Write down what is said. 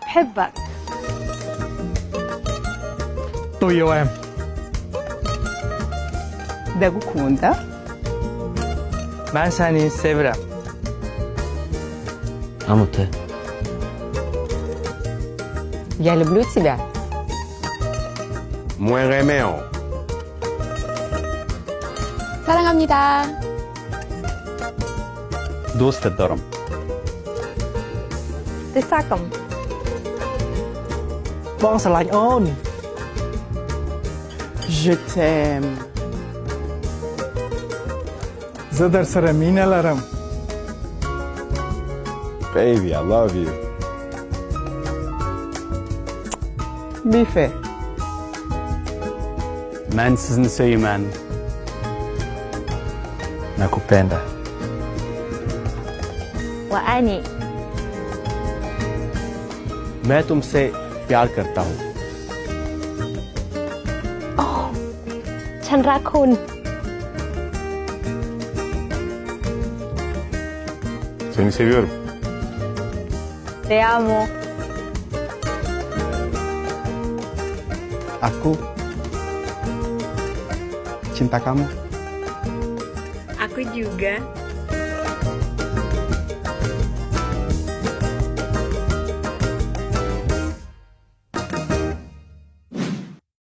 بحبك. Tuyo em. ndagukunda. Ben seni severim. 아무튼 Я люблю тебя. Muévemeo. 사랑합니다. دوست دارم. تساكم. Bonស្រឡាញ់អូន Je t'aime. زه در سره مینه لرم. Baby, I love you. Bife. من sizni sevmem. Nakupenda. وأني. मैं तुमसे प्यार करता हूँ.ฉันรักคุณ Seni seviyorum. Te amo. Aku cinta kamu. Aku juga.